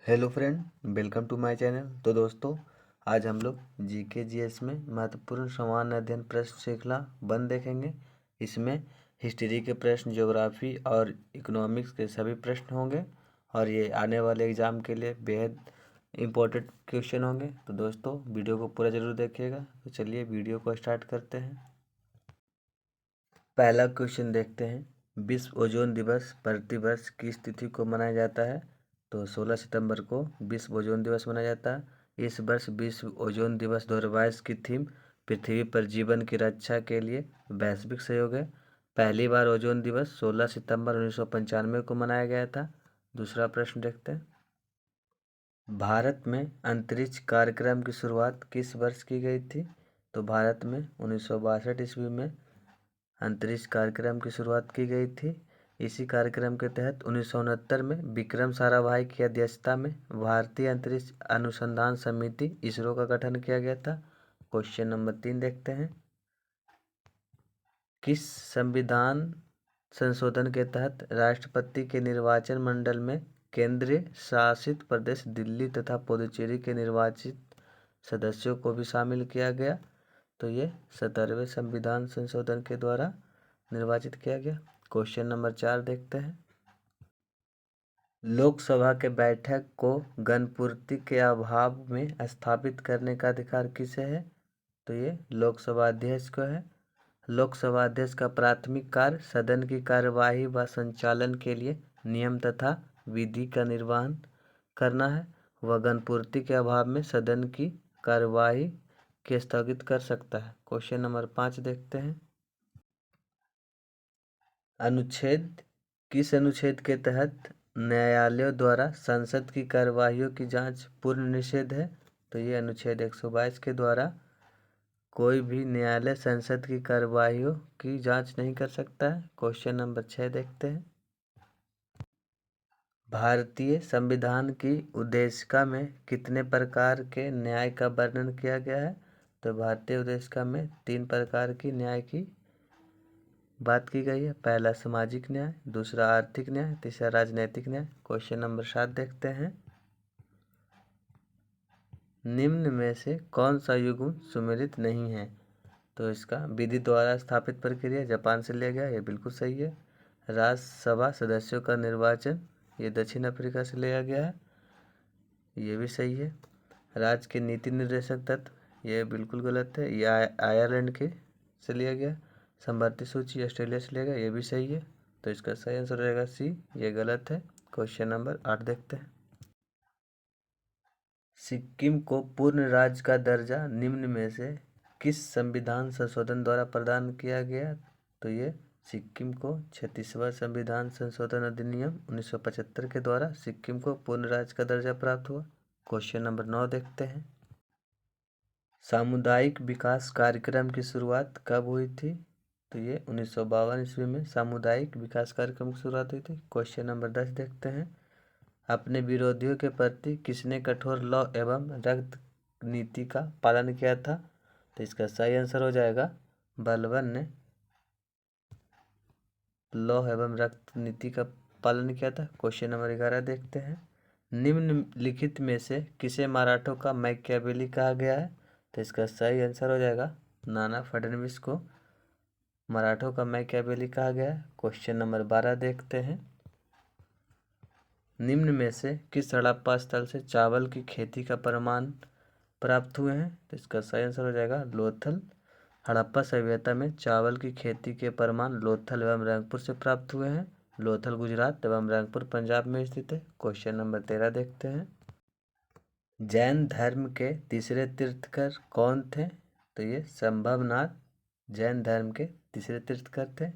Hello friend, welcome to my channel. तो दोस्तों, आज हम लोग जीके जीएस में महत्वपूर्ण सामान्य अध्ययन प्रश्न श्रृंखला 1 देखेंगे। इसमें हिस्ट्री के प्रश्न, ज्योग्राफी और इकोनॉमिक्स के सभी प्रश्न होंगे और ये आने वाले एग्ज़ाम के लिए बेहद इम्पोर्टेंट क्वेश्चन होंगे। तो दोस्तों, वीडियो को पूरा ज़रूर देखिएगा। तो चलिए वीडियो को स्टार्ट करते हैं। पहला क्वेश्चन देखते हैं। विश्व ओजोन दिवस प्रतिवर्ष किस तिथि को मनाया जाता है? तो 16 सितंबर को विश्व ओजोन दिवस मनाया जाता है। इस वर्ष विश्व ओजोन दिवस 2022 की थीम पृथ्वी पर जीवन की रक्षा के लिए वैश्विक सहयोग है। पहली बार ओजोन दिवस 16 सितंबर 1995 को मनाया गया था। दूसरा प्रश्न देखते हैं। भारत में अंतरिक्ष कार्यक्रम की शुरुआत किस वर्ष की गई थी? तो भारत में 1962 ईस्वी में अंतरिक्ष कार्यक्रम की शुरुआत की गई थी। इसी कार्यक्रम के तहत 1969 में विक्रम साराभाई की अध्यक्षता में भारतीय अंतरिक्ष अनुसंधान समिति इसरो का गठन किया गया था। क्वेश्चन नंबर 3 देखते हैं। किस संविधान संशोधन के तहत राष्ट्रपति के निर्वाचन मंडल में केंद्रीय शासित प्रदेश दिल्ली तथा पुदुचेरी के निर्वाचित सदस्यों को भी शामिल किया गया? तो ये 17वें संविधान संशोधन के द्वारा निर्वाचित किया गया। क्वेश्चन नंबर 4 देखते हैं। लोकसभा के बैठक को गणपूर्ति के अभाव में स्थापित करने का अधिकार किसे है? तो ये लोकसभा अध्यक्ष को है। लोकसभा अध्यक्ष का प्राथमिक कार्य सदन की कार्यवाही व संचालन के लिए नियम तथा विधि का निर्वहन करना है। वह गणपूर्ति के अभाव में सदन की कार्यवाही के स्थगित कर सकता है। क्वेश्चन नंबर 5 देखते हैं। किस अनुच्छेद के तहत न्यायालयों द्वारा संसद की कार्यवाहियों की जांच पूर्ण निषेध है? तो ये अनुच्छेद 122 के द्वारा कोई भी न्यायालय संसद की कार्यवाहियों की जांच नहीं कर सकता है। क्वेश्चन नंबर 6 देखते हैं। भारतीय संविधान की उद्देशिका में कितने प्रकार के न्याय का वर्णन किया गया है? तो भारतीय उद्देशिका में 3 प्रकार की न्याय की बात की गई है। पहला सामाजिक न्याय, दूसरा आर्थिक न्याय, तीसरा राजनीतिक न्याय। क्वेश्चन नंबर 7 देखते हैं। निम्न में से कौन सा युग्म सुमेलित नहीं है? तो इसका विधि द्वारा स्थापित प्रक्रिया जापान से लिया गया, ये बिल्कुल सही है। राज्यसभा सदस्यों का निर्वाचन, ये दक्षिण अफ्रीका से लिया गया है, ये भी सही है। राज्य के नीति निर्देशक तत्व, ये बिल्कुल गलत है, ये आयरलैंड के से लिया गया। संभारती सूची ऑस्ट्रेलिया से लिया गया, ये भी सही है। तो इसका सही आंसर हो जाएगा सी, ये गलत है। क्वेश्चन नंबर 8 देखते हैं। सिक्किम को पूर्ण राज्य का दर्जा निम्न में से किस संविधान संशोधन द्वारा प्रदान किया गया? तो ये सिक्किम को 36वां संविधान संशोधन अधिनियम 1975 के द्वारा सिक्किम को पूर्ण राज्य का दर्जा प्राप्त हुआ। क्वेश्चन नंबर 9 देखते हैं। सामुदायिक विकास कार्यक्रम की शुरुआत कब हुई थी? तो ये 1952 ईस्वी में सामुदायिक विकास कार्यक्रम की शुरुआत हुई थी। क्वेश्चन नंबर 10 देखते हैं। अपने विरोधियों के प्रति किसने कठोर लौ एवं रक्त नीति का पालन किया था? तो इसका सही आंसर हो जाएगा बलबन ने लौ एवं रक्त नीति का पालन किया था। क्वेश्चन नंबर 11 देखते हैं। निम्नलिखित में से किसे मराठों का मैकियावेली कहा गया है? तो इसका सही आंसर हो जाएगा नाना फडणवीस को मराठों का मैकियावेली कहा गया है। क्वेश्चन नंबर 12 देखते हैं। निम्न में से किस हड़प्पा स्थल से चावल की खेती का प्रमाण प्राप्त हुए हैं? तो इसका सही आंसर हो जाएगा लोथल। हड़प्पा सभ्यता में चावल की खेती के प्रमाण लोथल एवं रंगपुर से प्राप्त हुए हैं। लोथल गुजरात एवं रंगपुर पंजाब में स्थित है। क्वेश्चन नंबर 13 देखते हैं। जैन धर्म के तीसरे तीर्थकर कौन थे? तो ये संभवनाथ जैन धर्म के तीसरे तीर्थकर थे।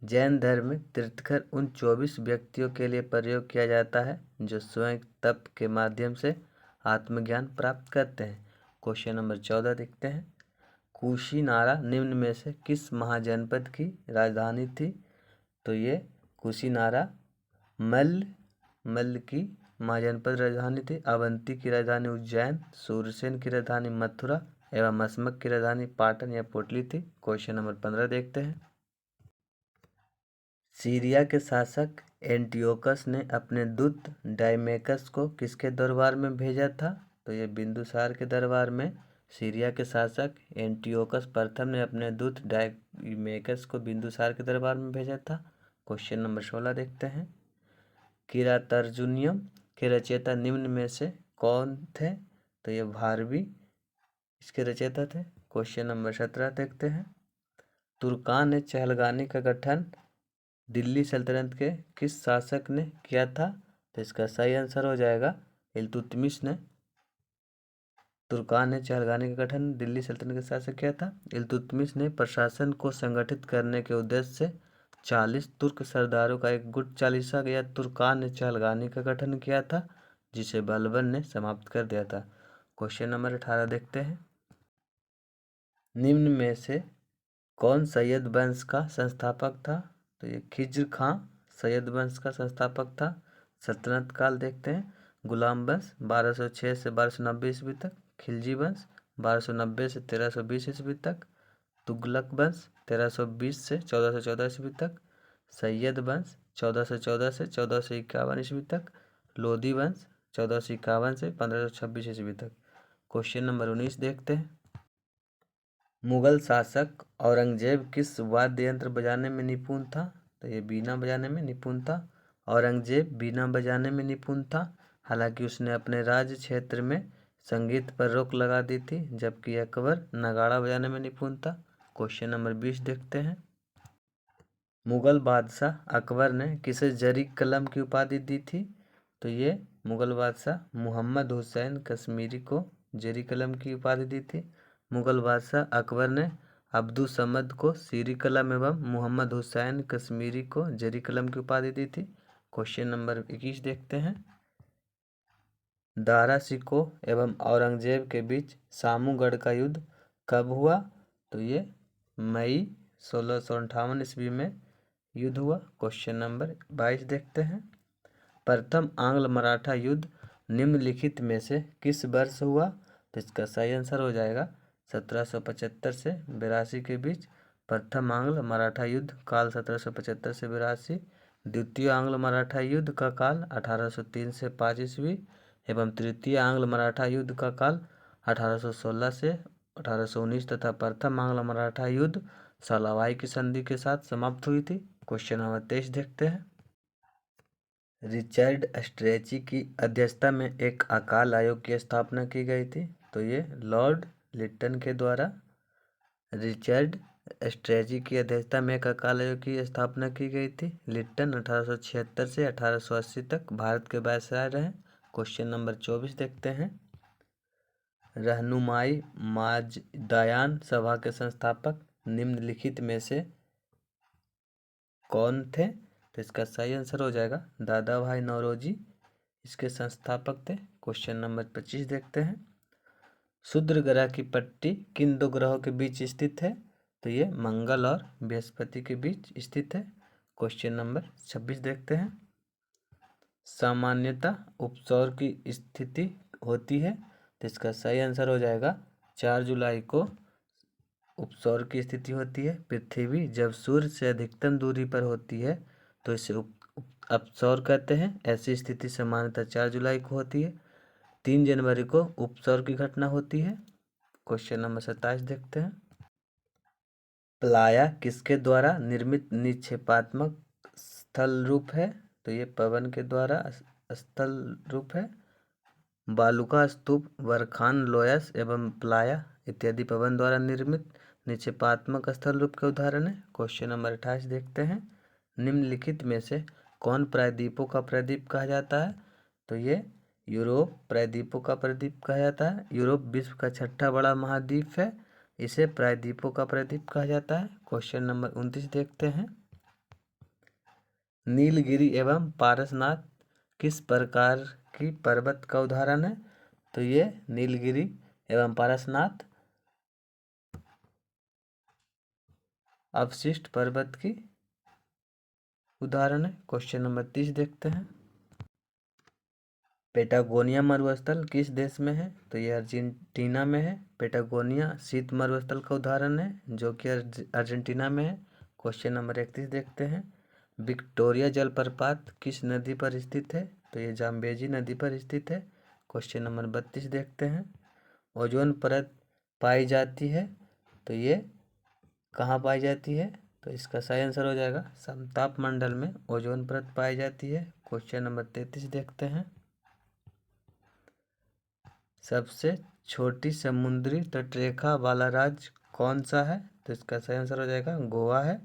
जैन धर्म में तीर्थकर उन 24 व्यक्तियों के लिए प्रयोग किया जाता है जो स्वयं तप के माध्यम से आत्मज्ञान प्राप्त करते हैं। क्वेश्चन नंबर 14 देखते हैं। कुशीनारा निम्न में से किस महाजनपद की राजधानी थी? तो ये कुशीनारा मल्ल की महाजनपद राजधानी थी। अवंती की राजधानी उज्जैन, सूरसेन की राजधानी मथुरा एवं अस्मक की राजधानी पाटन या पोटली थी। क्वेश्चन नंबर 15 देखते हैं। सीरिया के शासक एंटियोकस ने अपने दूत डायमेकस को किसके दरबार में भेजा था? तो ये बिंदुसार के दरबार में सीरिया के शासक एंटियोकस प्रथम ने अपने दूत डायमेकस को बिंदुसार के दरबार में भेजा था। क्वेश्चन नंबर 16 देखते हैं। किरातार्जुनियम के रचयिता निम्न में से कौन थे? तो ये भारवी इसके रचयिता थे। क्वेश्चन नंबर 17 देखते हैं। तुर्कान ए चहलगानी का गठन दिल्ली सल्तनत के किस शासक ने किया था? तो इसका सही आंसर हो जाएगा इल्तुतमिश ने। तुर्कान ए चहलगानी का गठन दिल्ली सल्तनत के शासक किया था। इल्तुतमिश ने प्रशासन को संगठित करने के उद्देश्य से 40 तुर्क सरदारों का एक गुट चालीसा या तुर्कान ए चहलगानी का गठन किया था, जिसे बलबन ने समाप्त कर दिया था। क्वेश्चन नंबर 18 देखते हैं। निम्न में से कौन सैयद वंश का संस्थापक था? तो ये खिज्र खां सैयद वंश का संस्थापक था। सल्तनत काल देखते हैं। गुलाम वंश 1206 से 1290 ईस्वी तक, खिलजी वंश 1290 से 1320 ईस्वी तक, तुगलक वंश 1320 से 1414 ईस्वी तक, सैयद वंश 1414 से 1451 ईस्वी तक, लोधी वंश 1451 से 1526 ईस्वी तक। क्वेश्चन नंबर 19 देखते हैं। मुगल शासक औरंगजेब किस वाद्य यंत्र बजाने में निपुण था? तो ये बीना बजाने में निपुण था। औरंगजेब बीना बजाने में निपुण था। हालांकि उसने अपने राज्य क्षेत्र में संगीत पर रोक लगा दी थी, जबकि अकबर नगाड़ा बजाने में निपुण था। क्वेश्चन नंबर 20 देखते हैं। मुगल बादशाह अकबर ने किसे जरी कलम की उपाधि दी थी? तो ये मुगल बादशाह मोहम्मद हुसैन कश्मीरी को जरी कलम की उपाधि दी थी। मुगल बादशाह अकबर ने अब्दुल समद को सीरी कलम एवं मोहम्मद हुसैन कश्मीरी को जरी कलम की उपाधि दी थी। क्वेश्चन नंबर 21 देखते हैं। दारा शिकोह एवं औरंगजेब के बीच सामूगढ़ का युद्ध कब हुआ? तो ये मई 1658 ईस्वी में युद्ध हुआ। क्वेश्चन नंबर 22 देखते हैं। प्रथम आंग्ल मराठा युद्ध निम्नलिखित में से किस वर्ष हुआ? तो इसका सही आंसर हो जाएगा 1775 से 82 के बीच। प्रथम आंग्ल मराठा युद्ध काल 1775 से 82। द्वितीय आंग्ल मराठा युद्ध का काल 1803 से 5 ईस्वी एवं तृतीय आंग्ल मराठा युद्ध का काल 1816 से 1819 तथा प्रथम आंग्ल मराठा युद्ध सलावाई की संधि के साथ समाप्त हुई थी। क्वेश्चन नंबर 23 देखते हैं। रिचर्ड स्ट्रेची की अध्यक्षता में एक अकाल आयोग की स्थापना की गई थी। तो ये लॉर्ड लिटन के द्वारा रिचर्ड स्ट्रेची की अध्यक्षता में एक अकाल आयोग की स्थापना की गई थी। लिटन 1876 से 1880 तक भारत के वायसराय रहे। क्वेश्चन नंबर 24 देखते हैं। रहनुमाई माजदायान सभा के संस्थापक निम्नलिखित में से कौन थे? तो इसका सही आंसर हो जाएगा दादा भाई नौरोजी इसके संस्थापक थे। क्वेश्चन नंबर 25 देखते हैं। शूद्र ग्रह की पट्टी किन दो ग्रहों के बीच स्थित है? तो ये मंगल और बृहस्पति के बीच स्थित है। क्वेश्चन नंबर 26 देखते हैं। सामान्यतः उपसौर की स्थिति होती है। तो इसका सही आंसर हो जाएगा 4 जुलाई को उपसौर की स्थिति होती है। पृथ्वी जब सूर्य से अधिकतम दूरी पर होती है तो इसे अपसौर कहते हैं। ऐसी स्थिति सामान्यतः 4 जुलाई को होती है। 3 जनवरी को उपसौर की घटना होती है। क्वेश्चन नंबर 27 देखते हैं। प्लाया किसके द्वारा निर्मित निक्षेपात्मक स्थल रूप है? तो ये पवन के द्वारा स्थल रूप है। बालुका स्तूप, बरखान लोयस एवं प्लाया इत्यादि पवन द्वारा निर्मित निक्षेपात्मक स्थल रूप के उदाहरण है। क्वेश्चन नंबर 28 देखते हैं। निम्नलिखित में से कौन प्रायद्वीपों का प्रदीप कहा जाता है? तो ये यूरोप प्रायद्वीपों का प्रदीप कहा जाता है। यूरोप विश्व का छठा बड़ा महाद्वीप है। इसे प्रायद्वीपों का प्रदीप कहा जाता है। क्वेश्चन नंबर 29 देखते हैं। नीलगिरी एवं पारसनाथ किस प्रकार की पर्वत का उदाहरण है? तो ये नीलगिरी एवं पारसनाथ अवशिष्ट पर्वत की उदाहरण है। क्वेश्चन नंबर 30 देखते हैं। पेटागोनिया मरुस्थल किस देश में है? तो ये अर्जेंटीना में है। पेटागोनिया शीत मरुस्थल का उदाहरण है जो कि अर्जेंटीना में है। क्वेश्चन नंबर 31 देखते हैं। विक्टोरिया जलप्रपात किस नदी पर स्थित है? तो ये जाम्बेजी नदी पर स्थित है। क्वेश्चन नंबर 32 देखते हैं। ओजोन परत पाई जाती है, तो ये कहाँ पाई जाती है? तो इसका सही आंसर हो जाएगा समताप मंडल में ओजोन परत पाई जाती है। क्वेश्चन नंबर 33 देखते हैं। सबसे छोटी समुद्री तटरेखा वाला राज्य कौन सा है? तो इसका सही आंसर हो जाएगा गोवा है।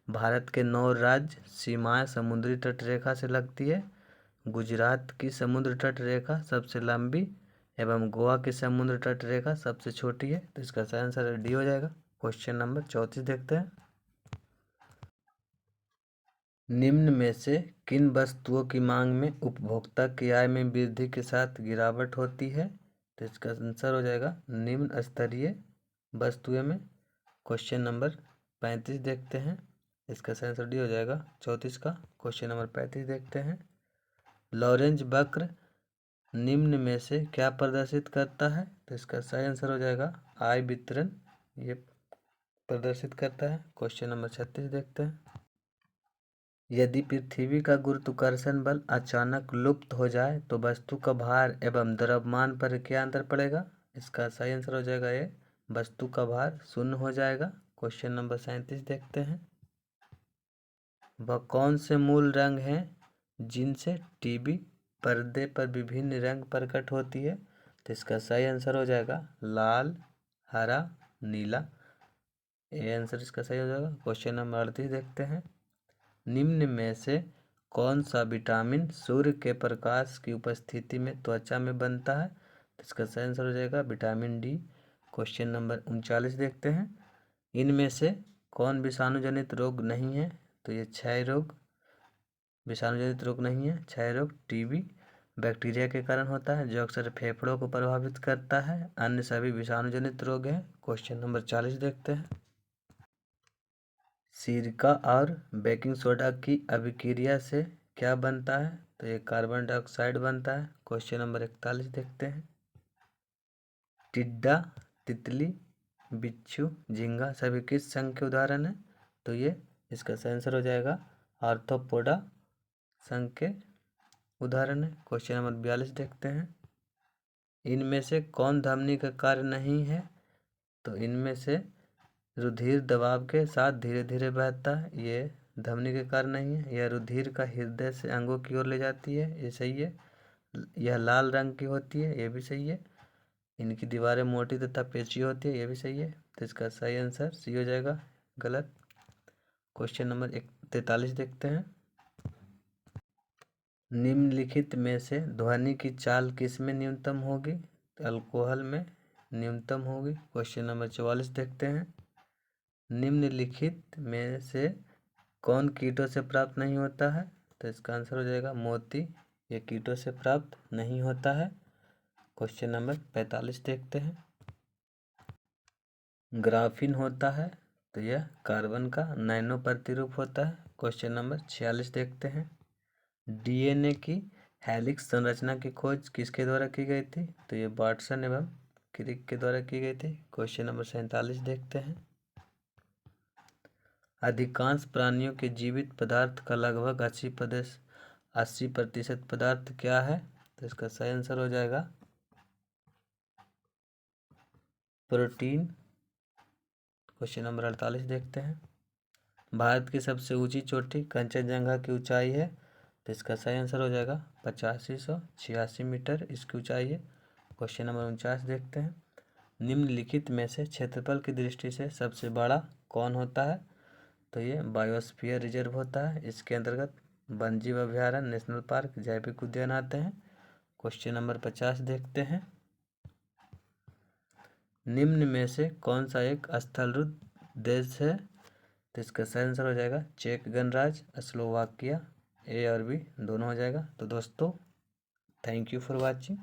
भारत के 9 राज्य सीमाएं समुद्री तटरेखा से लगती है। गुजरात की समुद्र तट रेखा सबसे लंबी एवं गोवा की समुद्र तट रेखा सबसे छोटी है। तो इसका सही आंसर डी हो जाएगा। क्वेश्चन नंबर 34 देखते हैं। निम्न में से किन वस्तुओं की मांग में उपभोक्ता की आय में वृद्धि के साथ गिरावट होती है? तो इसका आंसर हो जाएगा निम्न स्तरीय वस्तुएं में। क्वेश्चन नंबर 35 देखते हैं। इसका सही आंसर डी हो जाएगा 34 का। क्वेश्चन नंबर 35 देखते हैं। लॉरेंज वक्र निम्न में से क्या प्रदर्शित करता है? तो इसका सही आंसर हो जाएगा आय वितरण ये प्रदर्शित करता है। क्वेश्चन नंबर 36 देखते हैं। यदि पृथ्वी का गुरुत्वाकर्षण बल अचानक लुप्त हो जाए तो वस्तु का भार एवं द्रव्यमान पर क्या अंतर पड़ेगा? इसका सही आंसर हो जाएगा ये वस्तु का भार शून्य हो जाएगा। क्वेश्चन नंबर 37 देखते हैं। वह कौन से मूल रंग हैं जिनसे टीवी पर्दे पर विभिन्न रंग प्रकट होती है? तो इसका सही आंसर हो जाएगा लाल, हरा, नीला। ये आंसर इसका सही हो जाएगा। क्वेश्चन नंबर 38 देखते हैं। निम्न में से कौन सा विटामिन सूर्य के प्रकाश की उपस्थिति में त्वचा में बनता है? तो इसका सही आंसर हो जाएगा विटामिन डी। क्वेश्चन नंबर 39 देखते हैं। इनमें से कौन विषाणु रोग नहीं है? तो ये क्षय रोग विषाणु रोग नहीं है। क्षय रोग टीबी बैक्टीरिया के कारण होता है जो अक्सर फेफड़ों को प्रभावित करता है। अन्य सभी विषाणु रोग हैं। क्वेश्चन नंबर 40 देखते हैं। सिरका और बेकिंग सोडा की अभिक्रिया से क्या बनता है? तो ये कार्बन डाइऑक्साइड बनता है। क्वेश्चन नंबर 41 देखते हैं। टिड्डा, तितली, बिच्छू, झींगा सभी किस संघ के उदाहरण हैं? तो ये इसका सही आंसर हो जाएगा आर्थ्रोपोडा संघ के उदाहरण है। क्वेश्चन नंबर 42 देखते हैं। इनमें से कौन धमनी का कार्य नहीं है? तो इनमें से रुधिर दबाव के साथ धीरे धीरे बहता है, ये धमनी के कार्य नहीं है। यह रुधिर का हृदय से अंगों की ओर ले जाती है, ये सही है। यह लाल रंग की होती है, ये भी सही है। इनकी दीवारें मोटी तथा पेची होती है, ये भी सही है। तो इसका सही आंसर सी हो जाएगा, गलत। क्वेश्चन नंबर 43 देखते हैं। निम्नलिखित में से ध्वनि की चाल किस में न्यूनतम होगी? तो अल्कोहल में न्यूनतम होगी। क्वेश्चन नंबर 44 देखते हैं। निम्नलिखित में से कौन कीटों से प्राप्त नहीं होता है? तो इसका आंसर हो जाएगा मोती, ये कीटों से प्राप्त नहीं होता है। क्वेश्चन नंबर 45 देखते हैं। ग्राफीन होता है, तो यह कार्बन का नैनो प्रतिरूप होता है। क्वेश्चन नंबर 46 देखते हैं। डीएनए की हेलिक्स संरचना की खोज किसके द्वारा की गई थी? तो ये वाटसन एवं क्रिक के द्वारा की गई थी। क्वेश्चन नंबर 47 देखते हैं। अधिकांश प्राणियों के जीवित पदार्थ का लगभग 80% पदार्थ क्या है? तो इसका सही आंसर हो जाएगा प्रोटीन। क्वेश्चन नंबर 48 देखते हैं। भारत की सबसे ऊंची चोटी कंचनजंगा की ऊंचाई है, तो इसका सही आंसर हो जाएगा 8586 मीटर इसकी ऊंचाई है। क्वेश्चन नंबर 49 देखते हैं। निम्नलिखित में से क्षेत्रफल की दृष्टि से सबसे बड़ा कौन होता है? तो ये बायोस्फीयर रिजर्व होता है। इसके अंतर्गत वन्यजीव अभ्यारण्य, नेशनल पार्क, जैविक उद्यान आते हैं। क्वेश्चन नंबर 50 देखते हैं। निम्न में से कौन सा एक स्थलरुद्ध देश है? तो इसका सही आंसर हो जाएगा चेक गणराज्य, स्लोवाकिया। ए और बी दोनों हो जाएगा। तो दोस्तों थैंक यू फॉर वॉचिंग।